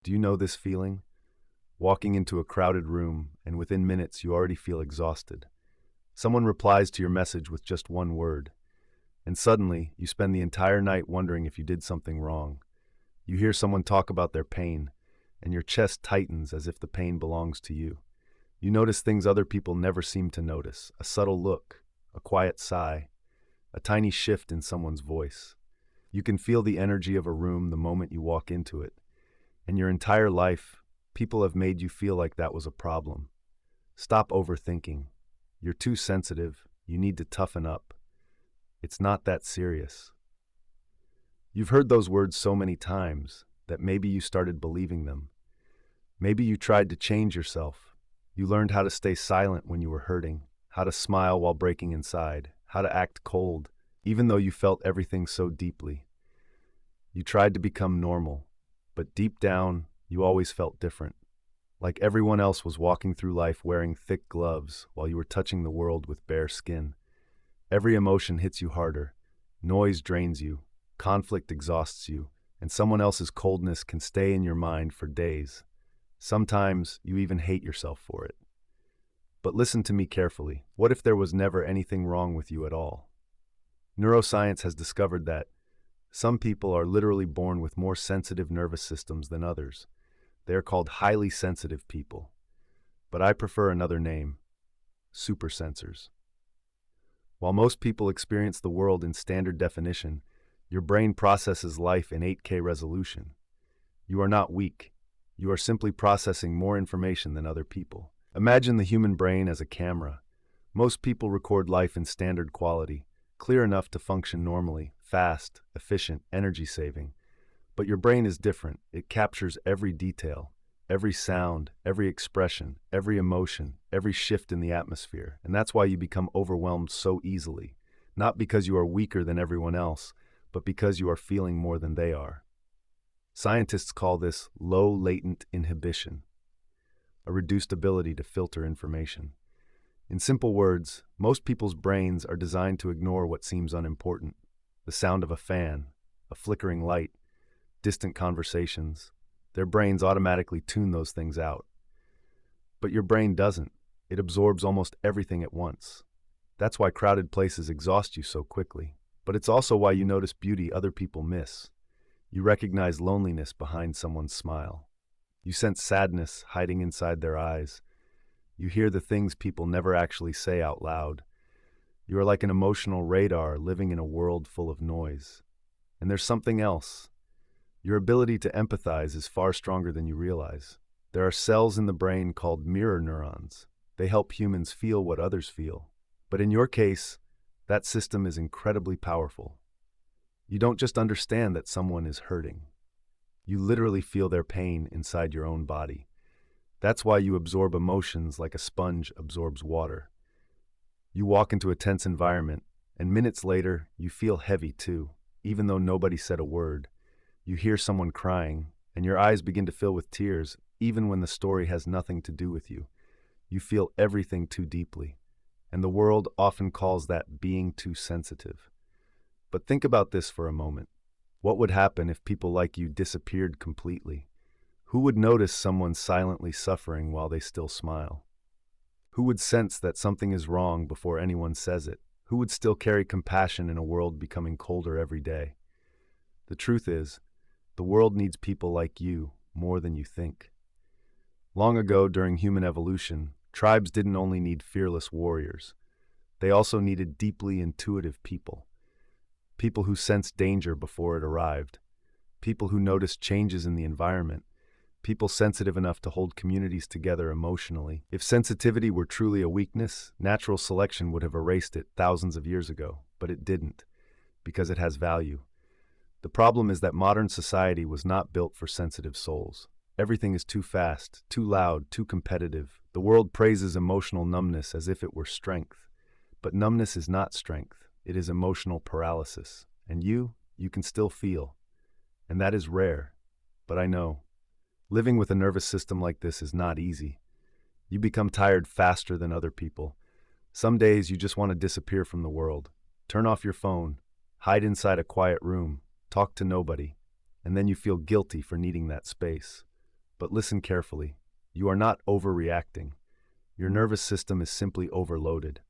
Do you know this feeling? Walking into a crowded room, and within minutes you already feel exhausted. Someone replies to your message with just one word, and suddenly you spend the entire night wondering if you did something wrong. You hear someone talk about their pain, and your chest tightens as if the pain belongs to you. You notice things other people never seem to notice: a subtle look, a quiet sigh, a tiny shift in someone's voice. You can feel the energy of a room the moment you walk into it, and your entire life, people have made you feel like that was a problem. Stop overthinking. You're too sensitive. You need to toughen up. It's not that serious. You've heard those words so many times that maybe you started believing them. Maybe you tried to change yourself. You learned how to stay silent when you were hurting, how to smile while breaking inside, how to act cold, even though you felt everything so deeply. You tried to become normal, but deep down, you always felt different. Like everyone else was walking through life wearing thick gloves while you were touching the world with bare skin. Every emotion hits you harder. Noise drains you. Conflict exhausts you. And someone else's coldness can stay in your mind for days. Sometimes you even hate yourself for it. But listen to me carefully. What if there was never anything wrong with you at all? Neuroscience has discovered that some people are literally born with more sensitive nervous systems than others. They are called highly sensitive people. But I prefer another name: supersensors. While most people experience the world in standard definition, your brain processes life in 8K resolution. You are not weak. You are simply processing more information than other people. Imagine the human brain as a camera. Most people record life in standard quality, clear enough to function normally, fast, efficient, energy-saving. But your brain is different. It captures every detail, every sound, every expression, every emotion, every shift in the atmosphere. And that's why you become overwhelmed so easily. Not because you are weaker than everyone else, but because you are feeling more than they are. Scientists call this low latent inhibition, a reduced ability to filter information. In simple words, most people's brains are designed to ignore what seems unimportant: the sound of a fan, a flickering light, distant conversations. Their brains automatically tune those things out. But your brain doesn't. It absorbs almost everything at once. That's why crowded places exhaust you so quickly. But it's also why you notice beauty other people miss. You recognize loneliness behind someone's smile. You sense sadness hiding inside their eyes. You hear the things people never actually say out loud. You are like an emotional radar living in a world full of noise. And there's something else. Your ability to empathize is far stronger than you realize. There are cells in the brain called mirror neurons. They help humans feel what others feel. But in your case, that system is incredibly powerful. You don't just understand that someone is hurting. You literally feel their pain inside your own body. That's why you absorb emotions like a sponge absorbs water. You walk into a tense environment, and minutes later, you feel heavy too, even though nobody said a word. You hear someone crying, and your eyes begin to fill with tears, even when the story has nothing to do with you. You feel everything too deeply, and the world often calls that being too sensitive. But think about this for a moment. What would happen if people like you disappeared completely? Who would notice someone silently suffering while they still smile? Who would sense that something is wrong before anyone says it? Who would still carry compassion in a world becoming colder every day? The truth is, the world needs people like you more than you think. Long ago, during human evolution, tribes didn't only need fearless warriors. They also needed deeply intuitive people. People who sensed danger before it arrived. People who noticed changes in the environment. People sensitive enough to hold communities together emotionally. If sensitivity were truly a weakness, natural selection would have erased it thousands of years ago, but it didn't, because it has value. The problem is that modern society was not built for sensitive souls. Everything is too fast, too loud, too competitive. The world praises emotional numbness as if it were strength. But numbness is not strength. It is emotional paralysis. And you can still feel. And that is rare. But I know. Living with a nervous system like this is not easy. You become tired faster than other people. Some days you just want to disappear from the world. Turn off your phone, hide inside a quiet room, talk to nobody, and then you feel guilty for needing that space. But listen carefully. You are not overreacting. Your nervous system is simply overloaded,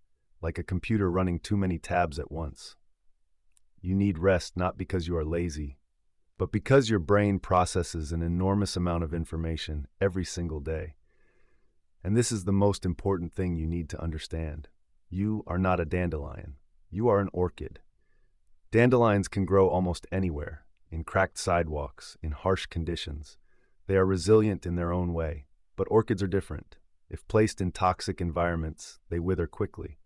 like a computer running too many tabs at once. You need rest not because you are lazy, but because your brain processes an enormous amount of information every single day. And this is the most important thing you need to understand. You are not a dandelion. You are an orchid. Dandelions can grow almost anywhere, in cracked sidewalks, in harsh conditions. They are resilient in their own way, but orchids are different. If placed in toxic environments, they wither quickly.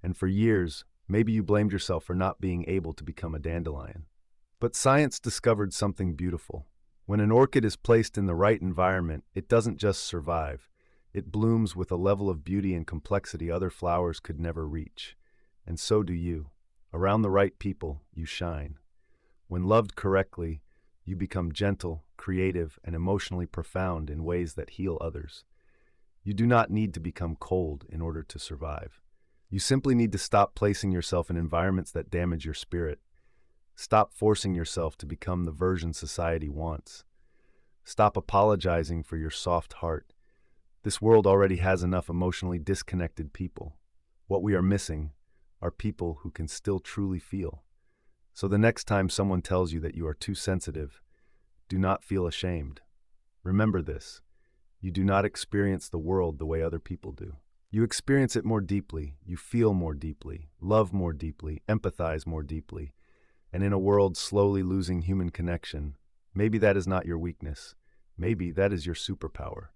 And for years, maybe you blamed yourself for not being able to become a dandelion. But science discovered something beautiful. When an orchid is placed in the right environment, it doesn't just survive. It blooms with a level of beauty and complexity other flowers could never reach. And so do you. Around the right people, you shine. When loved correctly, you become gentle, creative, and emotionally profound in ways that heal others. You do not need to become cold in order to survive. You simply need to stop placing yourself in environments that damage your spirit. Stop forcing yourself to become the version society wants. Stop apologizing for your soft heart. This world already has enough emotionally disconnected people. What we are missing are people who can still truly feel. So the next time someone tells you that you are too sensitive, do not feel ashamed. Remember this: you do not experience the world the way other people do. You experience it more deeply, you feel more deeply, love more deeply, empathize more deeply. And in a world slowly losing human connection, maybe that is not your weakness. Maybe that is your superpower.